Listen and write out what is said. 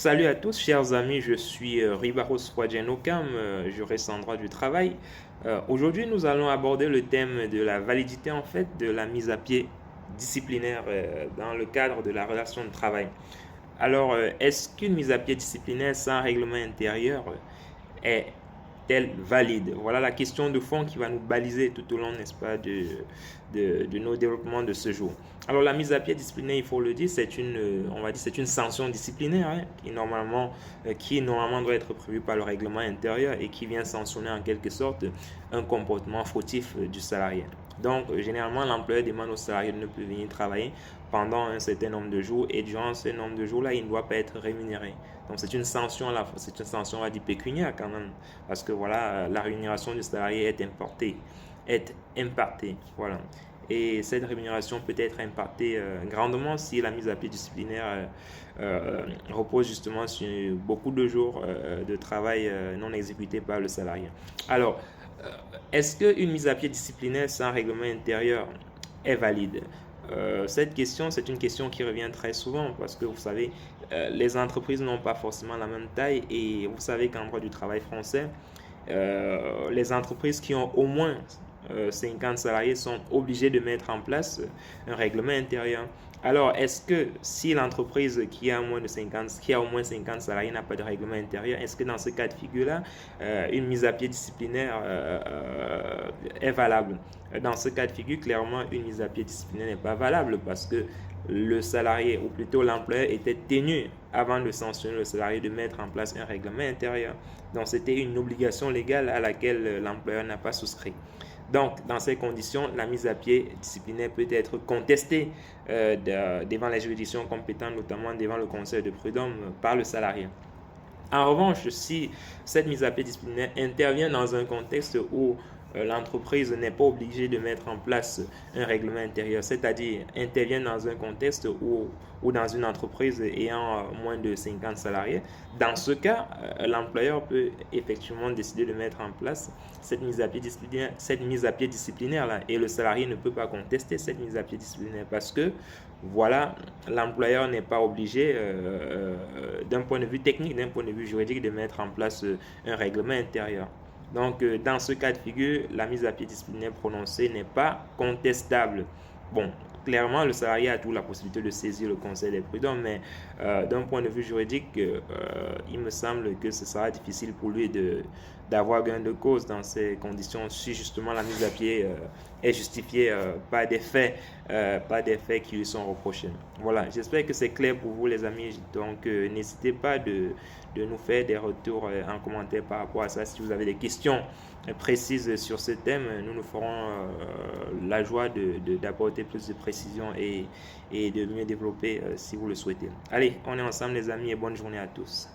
Salut à tous, chers amis, je suis Ribaros Fouadjenokam, juriste en droit du travail. Aujourd'hui, nous allons aborder le thème de la validité de la mise à pied disciplinaire dans le cadre de la relation de travail. Alors, est-ce qu'une mise à pied disciplinaire sans règlement intérieur est-elle valide? Voilà la question de fond qui va nous baliser tout au long, n'est-ce pas, de nos développements de ce jour. Alors, la mise à pied disciplinaire, il faut le dire, on va dire, c'est une sanction disciplinaire qui normalement doit être prévue par le règlement intérieur et qui vient sanctionner en quelque sorte un comportement fautif du salarié. Donc, généralement, l'employeur demande au salarié de ne plus venir travailler pendant un certain nombre de jours et durant ce nombre de jours-là, il ne doit pas être rémunéré. Donc, c'est une sanction c'est une sanction, on va dire, pécuniaire quand même, parce que voilà, la rémunération du salarié est impactée, voilà. Et cette rémunération peut être impactée grandement si la mise à pied disciplinaire repose justement sur beaucoup de jours de travail non exécutés par le salarié. Alors, est-ce qu'une mise à pied disciplinaire sans règlement intérieur est valide? Cette question, c'est une question qui revient très souvent parce que vous savez, les entreprises n'ont pas forcément la même taille et vous savez qu'en droit du travail français, les entreprises qui ont au moins 50 salariés sont obligés de mettre en place un règlement intérieur. Alors, est-ce que si l'entreprise qui a au moins 50 salariés n'a pas de règlement intérieur, est-ce que dans ce cas de figure-là, une mise à pied disciplinaire est valable? Dans ce cas de figure, clairement, une mise à pied disciplinaire n'est pas valable parce que le salarié, ou plutôt l'employeur, était tenu, avant de sanctionner le salarié, de mettre en place un règlement intérieur. Donc, c'était une obligation légale à laquelle l'employeur n'a pas souscrit. Donc, dans ces conditions, la mise à pied disciplinaire peut être contestée devant les juridictions compétentes, notamment devant le conseil de prud'homme, par le salarié. En revanche, si cette mise à pied disciplinaire intervient dans un contexte où l'entreprise n'est pas obligée de mettre en place un règlement intérieur, c'est-à-dire intervient dans un contexte ou dans une entreprise ayant moins de 50 salariés, dans ce cas, l'employeur peut effectivement décider de mettre en place cette mise à pied disciplinaire là, et le salarié ne peut pas contester cette mise à pied disciplinaire parce que voilà, l'employeur n'est pas obligé d'un point de vue technique, d'un point de vue juridique, de mettre en place un règlement intérieur. Donc, dans ce cas de figure, la mise à pied disciplinaire prononcée n'est pas contestable. Bon, clairement, le salarié a toujours la possibilité de saisir le conseil des prud'hommes, mais d'un point de vue juridique, il me semble que ce sera difficile pour lui d'avoir gain de cause dans ces conditions si justement la mise à pied est justifiée par des faits qui lui sont reprochés. Voilà, j'espère que c'est clair pour vous les amis, donc n'hésitez pas de nous faire des retours en commentaire par rapport à ça. Si vous avez des questions précises sur ce thème, nous nous ferons la joie d'apporter plus de précision et de mieux développer si vous le souhaitez. Allez, on est ensemble les amis et bonne journée à tous.